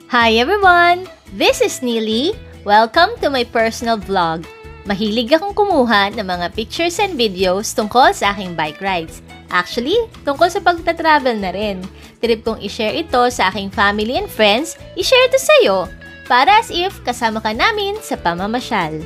Hi everyone! This is Neely. Welcome to my personal vlog. Mahilig akong kumuha ng mga pictures and videos tungkol sa aking bike rides. Actually, tungkol sa pagta-travel na rin. Trip kong i-share ito sa aking family and friends, i-share ito sa'yo para as if kasama ka namin sa pamamasyal.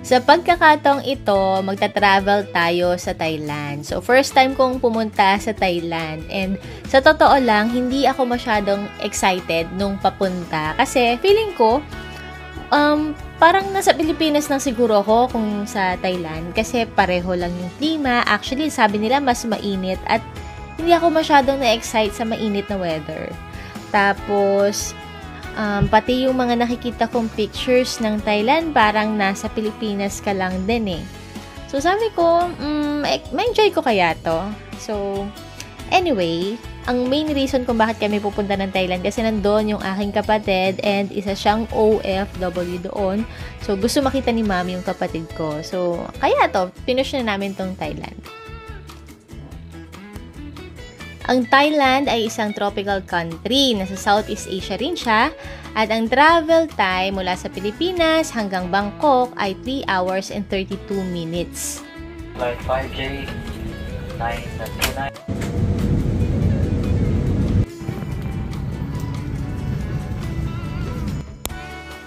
Sa pagkakataong ito, magta-travel tayo sa Thailand. So, first time kong pumunta sa Thailand. And sa totoo lang, hindi ako masyadong excited nung papunta. Kasi feeling ko, parang nasa Pilipinas lang siguro ako kung sa Thailand. Kasi pareho lang yung klima. Actually, sabi nila mas mainit. At hindi ako masyadong na-excite sa mainit na weather. Tapos, pati yung mga nakikita kong pictures ng Thailand, parang nasa Pilipinas ka lang din eh. So, sabi ko, ma-enjoy ko kaya to. So, anyway, ang main reason kung bakit kami pupunta ng Thailand, kasi nandun yung aking kapatid and isa siyang OFW doon. So, gusto makita ni mami yung kapatid ko. So, kaya to, pinush na namin tong Thailand. Ang Thailand ay isang tropical country. Nasa Southeast Asia rin siya. At ang travel time mula sa Pilipinas hanggang Bangkok ay 3 hours and 32 minutes. Like 5K, 929.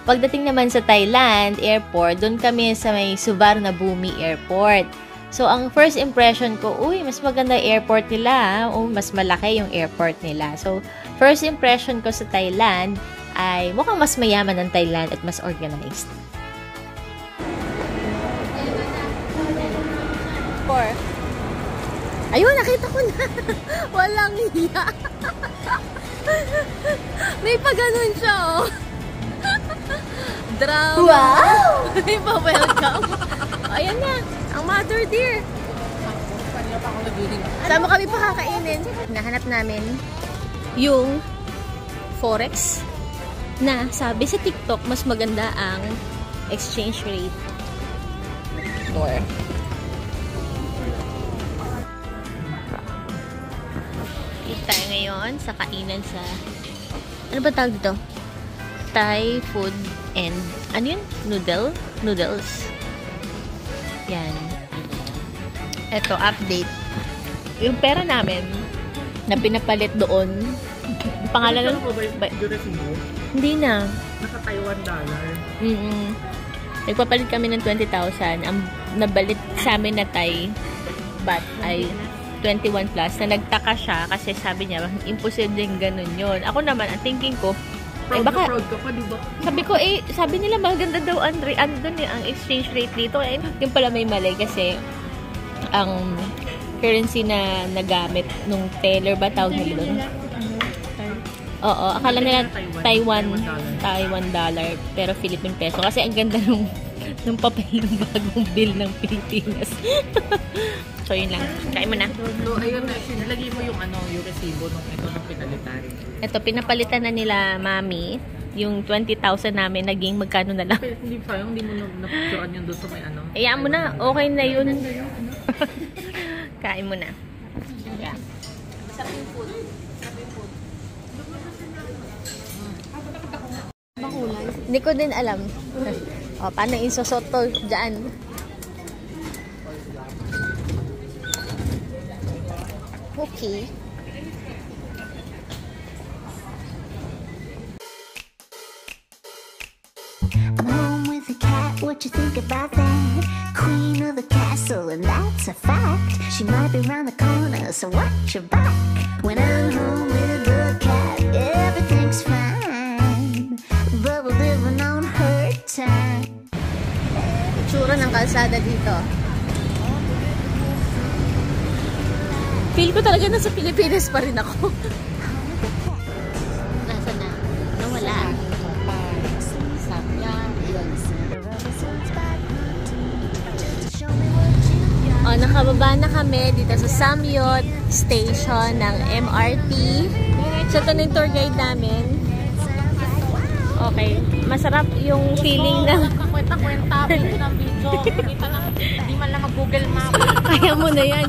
Pagdating naman sa Thailand Airport, doon kami sa may Suvarnabhumi Airport. So, ang first impression ko, mas maganda yung airport nila. Mas malaki yung airport nila. So, first impression ko sa Thailand ay mukhang mas mayaman ng Thailand at mas organized. Ayun, nakita ko na. Walang hiya. May pa ganun siya, oh. Drama. Wow! May pa welcome. Ayan na. Ang mother dear. Sama kami pa kakainin. Nahanap namin yung Forex na sabi sa TikTok mas maganda ang exchange rate. Dito tayo ngayon sa kainan sa ano ba tawag dito? Thai food and ano yun? Noodles. Yan. Eto, update. Yung pera namin na pinapalit doon. Pangalan ng... Hindi na. Naka Taiwan dollar. Nagpapalit kami ng 20,000. Ang nabalit sa amin na Thai baht ay 21 plus. Na nagtaka siya kasi sabi niya, imposible yung ganun yun. Ako naman, ang thinking ko, Proud ka pa, diba? Sabi nila maganda daw andun ang exchange rate dito. Yung pala may mali kasi ang currency na nagamit nung teller ba tawag nila doon? Oo, akala nila Taiwan dollar pero Philippine peso kasi ang ganda nung papel ng bagong bill ng Pilipinas. So yun lang. Kain mo na. So ayun na, sinalagay mo yung yung resibo nung pinalitan. Ito, pinapalitan na nila mami. Yung 20,000 namin, naging magkano na lang. Pero hindi pa, hindi mo napicturean yun doon sa may Hayaan mo na, okay na yun. Kain mo na. Yeah. Sarap yung food. Hindi ko din alam. Paano insosoto dyan? Okay. I'm home with the cat, what you think about that? Queen of the castle, and that's a fact. She might be around the corner, so watch your back. When I'm home with the cat, everything's fine. But we're living on her time. Itsura ng kalsada dito. Feel ko talaga nasa Pilipinas pa rin ako. Nasaan na? Nawala. Nakababa na kami dito sa Samyot Station ng MRT. So, ito na yung tour guide namin. Okay. Masarap yung feeling na... Kwenta-kwenta, video ng video. Hindi man lang mag-Google Map. Kaya mo na yan.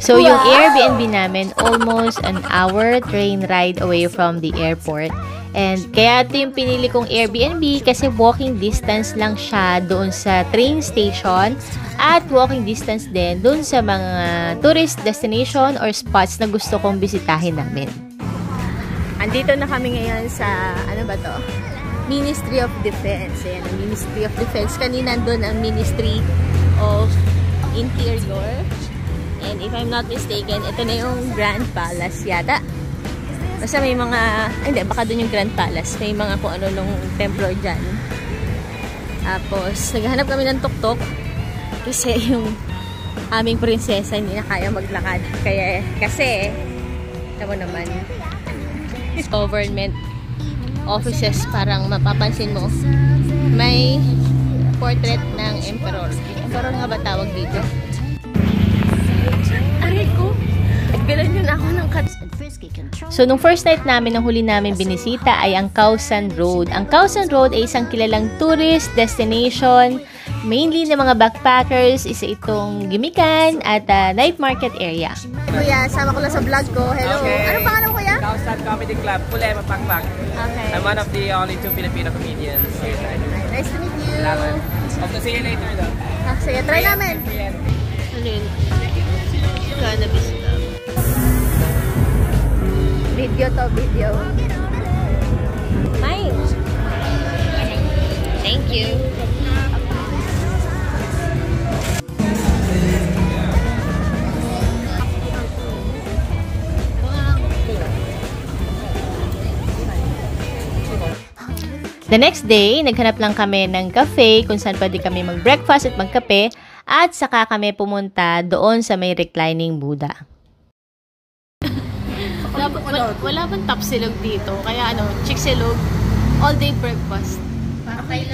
So, yung Airbnb namin, almost an hour train ride away from the airport. And kaya ito yung pinili kong Airbnb kasi walking distance lang siya doon sa train station at walking distance din doon sa mga tourist destination or spots na gusto kong bisitahin namin. Andito na kami ngayon sa, ano ba to? Ministry of Defense. Ayan, ang Ministry of Defense. Kanina doon ang Ministry of Interior. And if I'm not mistaken, ito na yung Grand Palace yata. Basta may mga, hindi, baka doon yung Grand Palace. May mga kung ano nung templo dyan. Tapos, naghahanap kami ng tuktok. Kasi yung aming prinsesa hindi na kaya maglakad. Kaya, kasi, tama naman, government offices, parang mapapansin mo, may portrait ng emperor. Emperor nga ba tawag dito? Aray ko! Bilan yun ako ng So, nung first night namin, nung huli namin binisita ay ang Khao San Road. Ang Khao San Road ay isang kilalang tourist destination, mainly ng mga backpackers. Isa itong gimikan at night market area. Kuya, sama ko lang sa vlog ko. Hello. Okay. Anong pangalan mo, kuya? Khao San Comedy Club, Pulema Pakpak. Okay. I'm one of the only 2 Filipino comedians here. Nice to meet you. Salamat. Hope to see you later though. Sige, try namin. Ano yun? Cannabis club. Video to, video. Mine. Thank you. The next day, naghanap lang kami ng cafe kung saan pwede kami mag-breakfast at magkape at saka kami pumunta doon sa may reclining Buddha. Wala bang tapsilog dito? Kaya ano, chiksilog, all day breakfast.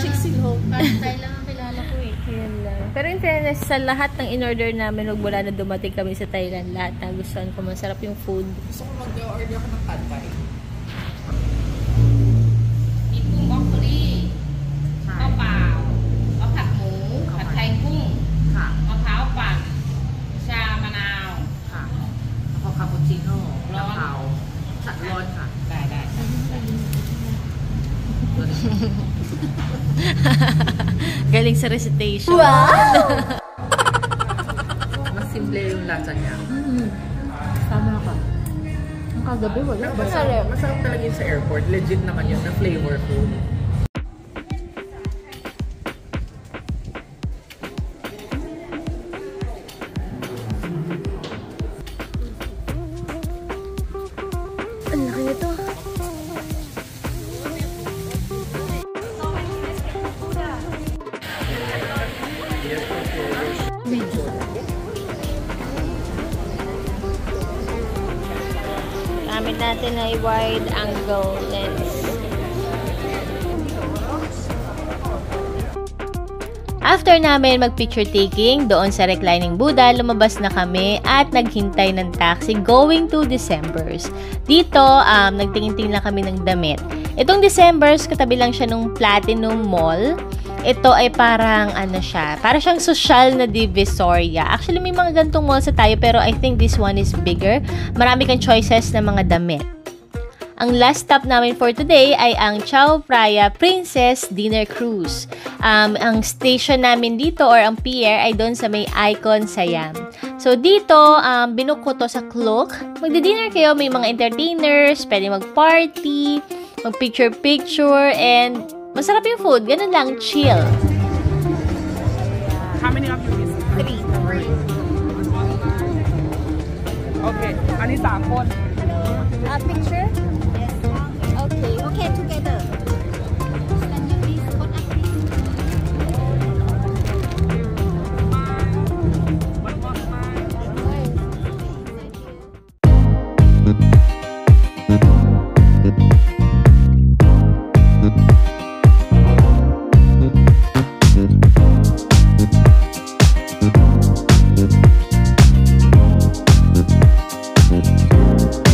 Chiksilog. Parang tayo lang ang kilala ko eh. Yan lang. Pero in fairness, sa lahat ng in-order namin, wala na dumating kami sa Thailand. Lahat na gustuhan ko, masarap yung food. Gusto ko mag-order ako ng pad thai. Galing sa recitation. Wow! Mas simple yung lasa niya. Tama ka. Ang kagabi, wala. Masarap talaga yun sa airport. Legit naman yun na flavorful. Ang laki nito. Gamit natin ay wide angle lens. After namin mag-picture taking doon sa reclining Buddha, lumabas na kami at naghintay ng taxi going to December's. Dito, nagtingin-tingin lang kami ng damit. Itong December's, katabi lang siya nung Platinum Mall. Ito ay parang ano siya, parang siyang social na divisoria. Actually, may mga gantong mall sa tayo pero I think this one is bigger. Marami kang choices na mga damit. Ang last stop namin for today ay ang Chao Phraya Princess Dinner Cruise. Ang station namin dito or ang pier ay doon sa may Icon Siam. So dito, binook ko to sa Klook. Magdi-dinner kayo, may mga entertainers, pwede mag-party, mag-picture-picture, and masarap yung food. Ganun lang, chill. How many of you is? 3. Okay. Ani 3 คน Picture? Yes. Okay. Okay, together. Can you please put up this? Thank you.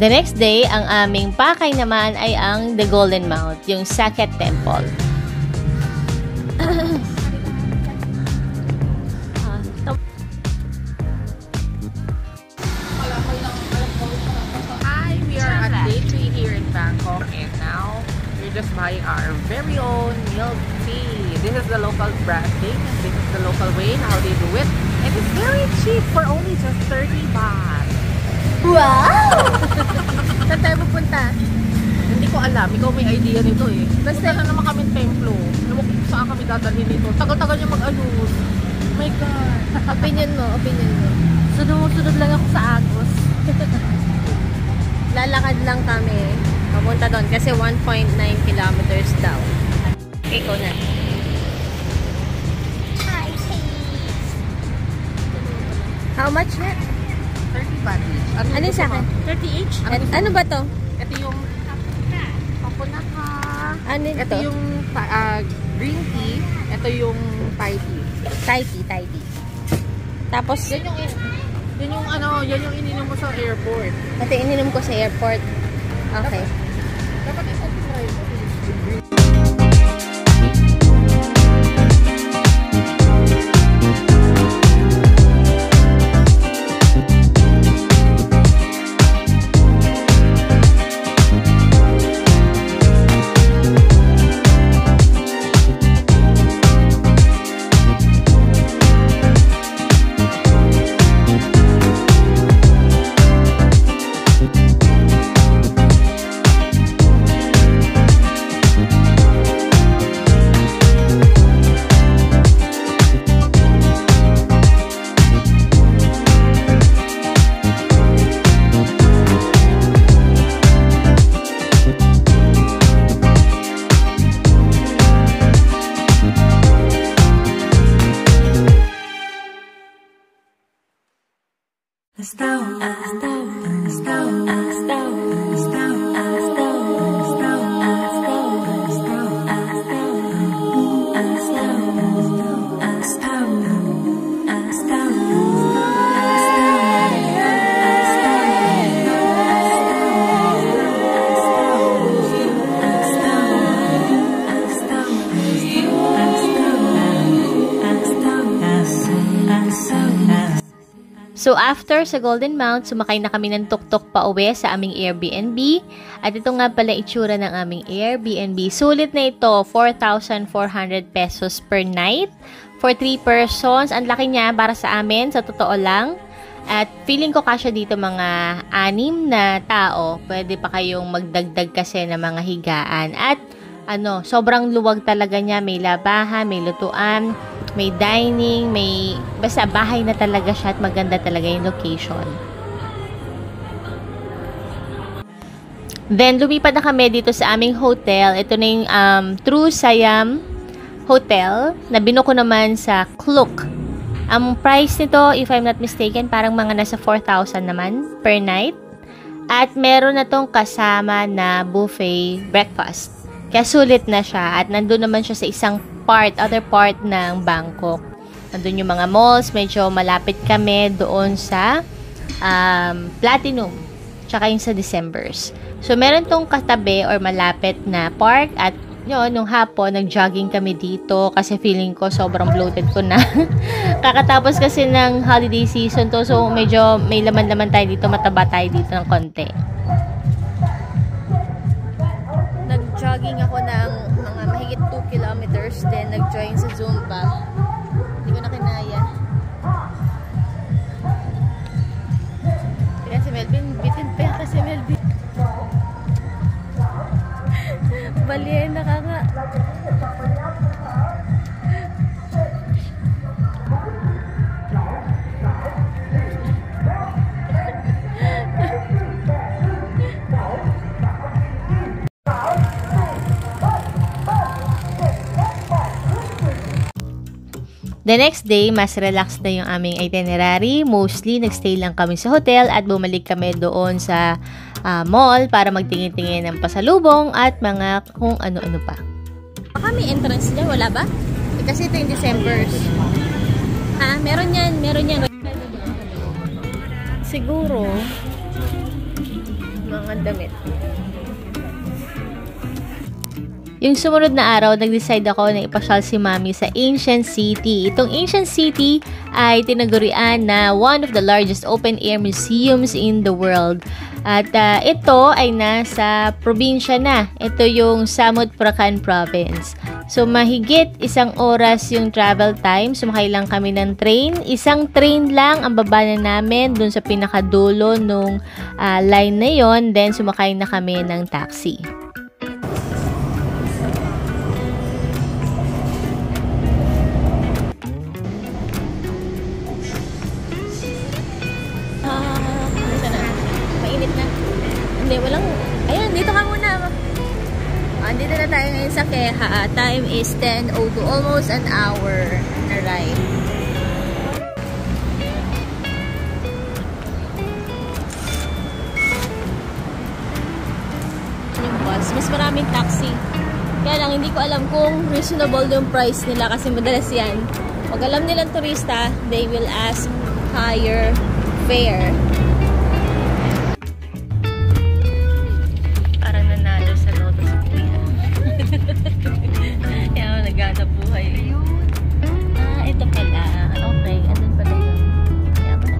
The next day, ang aming pakay naman ay ang The Golden Mount, yung Saket Temple. Hi, we are at day 3 here in Bangkok and now we're just buying our very own milk tea. This is the local branding and this is the local way how they do it. And it's very cheap for only just 30 baht. Wow! Saan tayo pupunta? Hindi ko alam. Ikaw may idea nito eh. Basta na naman kami templo. Alam mo kung saan kami dadalhin nito. Tagal-tagal niya mag-ayos. Oh my God. Opinion mo. Sunod lang ako sa Agos. Lalakad lang kami. Papunta doon kasi 1.9 kilometers daw. Ikaw na. How much na? 30 baht each. Ano sa akin? 30 each? Ano ba to? Ito yung papunaka. Ano ito? Ito yung green tea. Ito yung Thai tea. Thai tea. Tapos, Yan yung ininom mo sa airport. ito ininom ko sa airport. Okay. Dapat isa try mo. So after sa Golden Mount, sumakay na kami ng tuktok pa uwi sa aming Airbnb. At ito nga pala itsura ng aming Airbnb. Sulit na ito, 4,400 pesos per night for 3 persons. Ang laki niya para sa amin, sa totoo lang. At feeling ko kasya dito mga 6 na tao. Pwede pa kayong magdagdag kasi ng mga higaan. At sobrang luwag talaga niya. May labahan, may lutuan, may dining, basta bahay na talaga siya at maganda talaga yung location. Then, lumipat na kami dito sa aming hotel. Ito na yung True Siam Hotel na binuko naman sa Klook. Ang price nito, if I'm not mistaken, parang mga nasa 4,000 naman per night. At meron na tong kasama na buffet breakfast. Kaya sulit na siya. At nandun naman siya sa isang other part ng Bangkok. Nandun yung mga malls, medyo malapit kami doon sa Platinum, tsaka yung sa Decembers. So, meron tong katabi or malapit na park at yun, nung hapon, nag-jogging kami dito kasi feeling ko sobrang bloated ko na. Kakatapos kasi ng holiday season to, so medyo may laman-laman tayo dito, mataba tayo dito ng konti. Nag-jogging ako ng mga mahigit 2 kilometers, then nag-join sa Zumba. Hindi ko na kinaya. Kaya si Melvin, bitin pa yan kasi Melvin. Baliena ka nga. The next day, mas relaxed na yung aming itinerary. Mostly, nagstay lang kami sa hotel at bumalik kami doon sa mall para magtingin-tingin ng pasalubong at mga kung ano-ano pa. Baka may entrance dyan, wala ba? Kasi ito yung Decembers. Ha? Meron yan. Siguro, mga damit. Yung sumunod na araw, nag-decide ako na ipasyal si Mami sa Ancient City. Itong Ancient City ay tinagurian na one of the largest open-air museums in the world. At ito ay nasa probinsya na. Ito yung Samut Prakan Province. So, mahigit 1 oras yung travel time. Sumakay lang kami ng train. Isang train lang ang baba na namin dun sa pinakadulo nung line na yon. Then, sumakay na kami ng taxi. Hindi, walang... Ayan, dito ka muna. Andito na tayo ngayon sa Keha. Time is 10:02. Almost an hour na ride. Yung bus. Mas maraming taxi. Kaya lang, hindi ko alam kung reasonable yung price nila kasi madalas yan. Pag alam nilang turista, they will ask higher fare. Naghanap buhay. Ito pala. Okay, andun pala yun. Kaya mo na.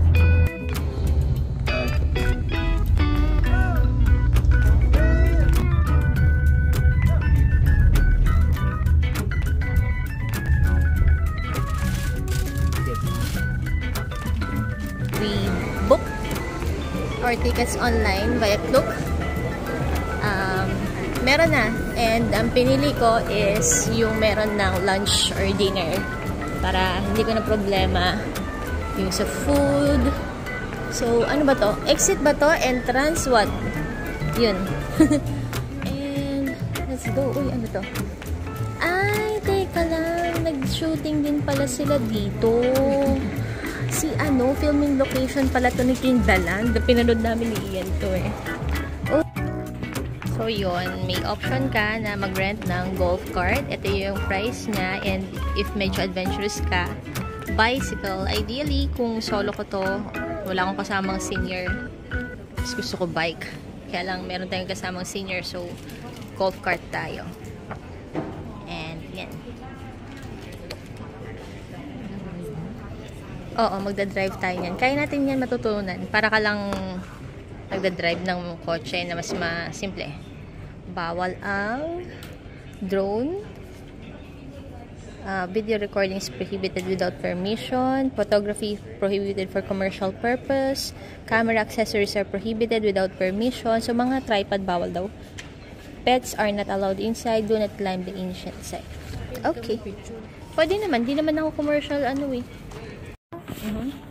We booked our tickets online via Klook. Meron na. And ang pinili ko is yung meron ng lunch or dinner. Para hindi ko na problema yung sa food. So, ano ba to? Exit ba to? Entrance? What? Yun. And, let's go. Uy, ano to? Ay, teka lang. Nag-shooting din pala sila dito. Si filming location pala to ni King Dalang. Pinanood namin ni Ian to eh. So, yun. May option ka na mag-rent ng golf cart. Ito yung price niya. And if medyo adventurous ka, bicycle. Ideally, kung solo ko to, wala akong kasamang senior. Mas gusto ko bike. Kaya lang, meron tayong kasamang senior. So, golf cart tayo. And, yan. Oo, magdadrive tayo yan. Kaya natin yan matutunan. Para ka lang nagdadrive ng kotse na mas simple. Bawal ang drone. Video recording is prohibited without permission. Photography prohibited for commercial purpose. Camera accessories are prohibited without permission. So, mga tripod bawal daw. Pets are not allowed inside. Do not climb the ancient site. Okay. Pwede naman. Di naman ako commercial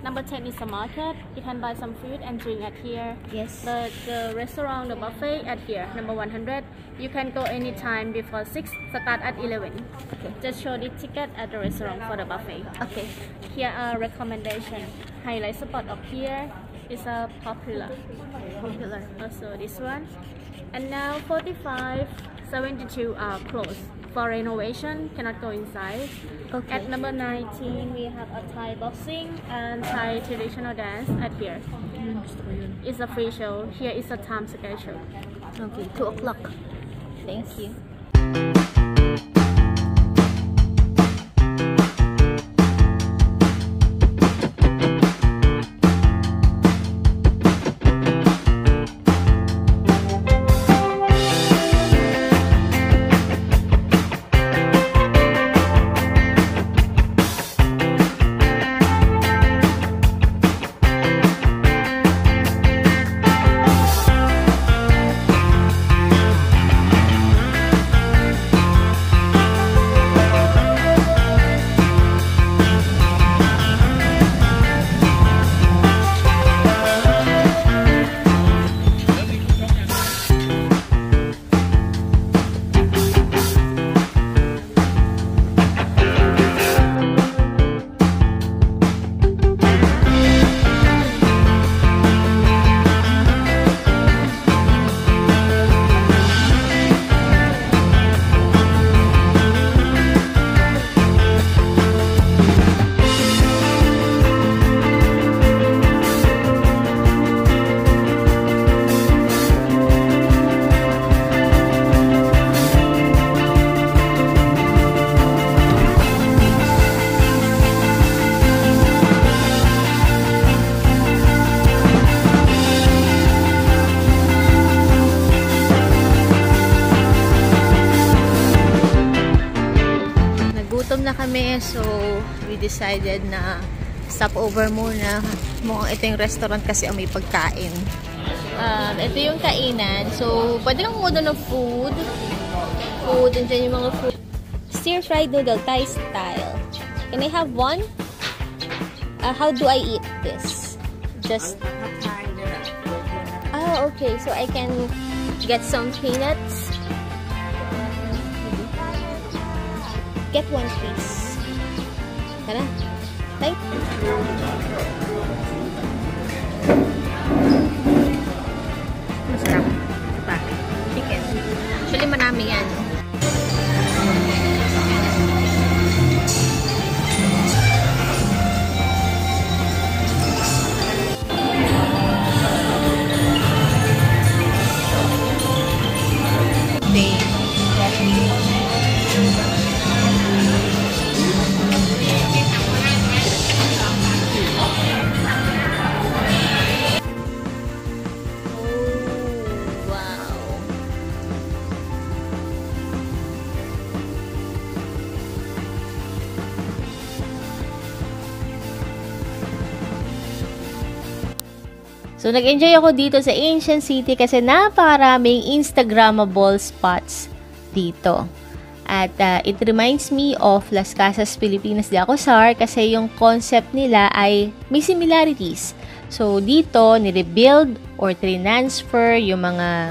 Number 10 is the market. You can buy some food and drink at here. Yes. The restaurant, the buffet at here, number 100. You can go anytime before 6, start at 11. Okay. Just show the ticket at the restaurant for the buffet. Okay. Here are recommendation. Highlight spot of here is a popular. Also this one. And now 45, 72 are closed. For renovation, cannot go inside. Okay. At number 19, we have a Thai boxing and Thai traditional dance at here. It's a free show. Here is a time schedule. Okay, 2 o'clock. Thank you. kami, so we decided na stop over muna. Mukhang ito yung restaurant kasi may pagkain. Ito yung kainan. So, pwede kang kumuha ng food. And dyan yung mga food. Stir-fried noodle, Thai style. Can I have one? How do I eat this? Just... Oh, okay. So, I can get some peanuts. Get one, please. Tara. Thank you. Masarap. Diba? Chicken. Actually, marami yan. So, nag-enjoy ako dito sa Ancient City kasi napakaraming Instagrammable spots dito. At it reminds me of Las Casas Pilipinas de Acosar kasi yung concept nila ay may similarities. So, dito, nirebuild or transfer yung mga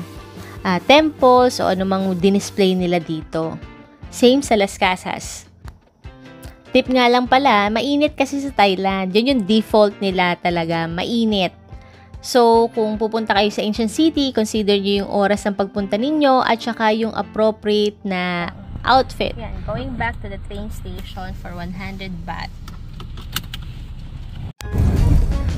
temples o anumang dinisplay nila dito. Same sa Las Casas. Tip nga lang pala, mainit kasi sa Thailand. Yun yung default nila talaga, mainit. So, kung pupunta kayo sa Ancient City, consider nyo yung oras ng pagpunta ninyo at saka yung appropriate na outfit. Yan, going back to the train station for 100 baht.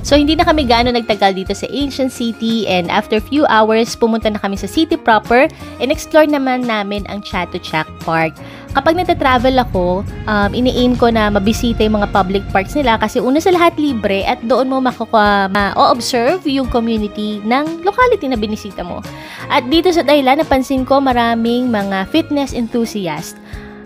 So, hindi na kami gaano nagtagal dito sa Ancient City and after few hours, pumunta na kami sa city proper and explore naman namin ang Chatuchak Park. Kapag nagtatravel ako, ini-aim ko na mabisita yung mga public parks nila kasi una sa lahat libre at doon mo ma-observe yung community ng locality na binisita mo. At dito sa Thailand, napansin ko maraming mga fitness enthusiasts.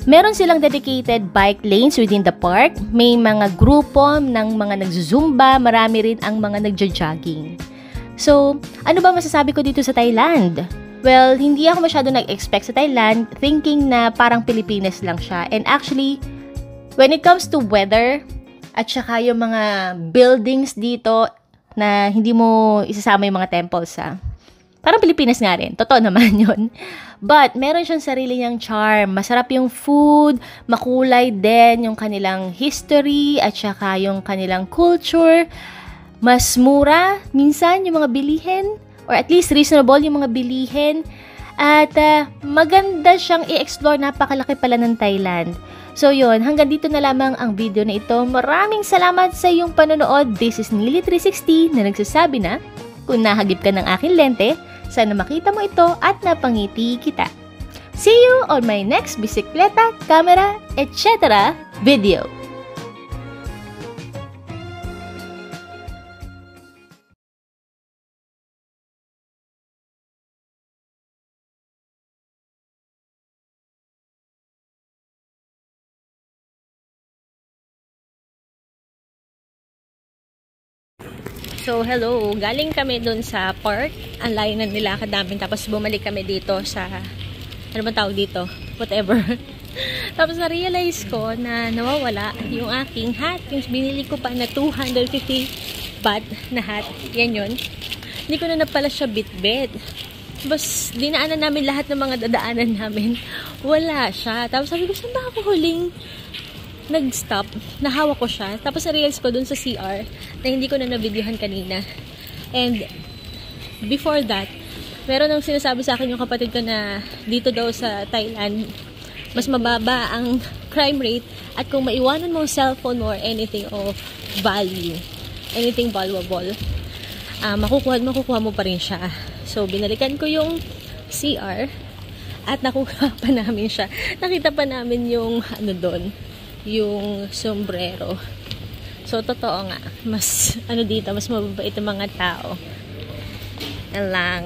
Meron silang dedicated bike lanes within the park. May mga grupo ng mga nagzumba, marami rin ang mga nagjo-jogging. So, ano ba masasabi ko dito sa Thailand? Well, hindi ako masyado nag-expect sa Thailand, thinking na parang Pilipinas lang siya. And actually, when it comes to weather, at saka yung mga buildings dito na hindi mo isasama yung mga temples, parang Pilipinas nga rin. Totoo naman yun. But, meron siyang sarili niyang charm. Masarap yung food, makulay din yung kanilang history, at saka yung kanilang culture. Mas mura, minsan, yung mga bilihin. Or at least reasonable yung mga bilihin. At maganda siyang i-explore. Napakalaki pala ng Thailand. So yun, hanggang dito na lamang ang video na ito. Maraming salamat sa iyong panonood. This is Neely 360 na nagsasabi na, kung nahagip ka ng aking lente, sana makita mo ito at napangiti kita. See you on my next bisikleta, camera, etc. video. So, hello. Galing kami dun sa park. Ang layo na nilakad namin. Tapos, bumalik kami dito sa... Ano ba tawag dito? Whatever. Tapos, na-realize ko na nawawala yung aking hat. Yung binili ko pa na 250 baht na hat. Yan yun. Hindi ko na pala siya bit-bit. Tapos, dinaanan namin lahat ng mga dadaanan namin. Wala siya. Tapos, sabi ko, saan ba ako huling nag-stop? Nahawa ko siya. Tapos, na-realize ko dun sa CR na hindi ko na nabidyohan kanina. And, before that, meron nang sinasabi sa akin yung kapatid ko na dito daw sa Thailand, mas mababa ang crime rate at kung maiwanan mo cellphone or anything of value, anything valuable, makukuha mo pa rin siya. So, binalikan ko yung CR at nakuha pa namin siya. Nakita pa namin yung ano doon, yung sombrero. So, totoo nga. Mas, dito, mas mababait ang mga tao. Yan lang.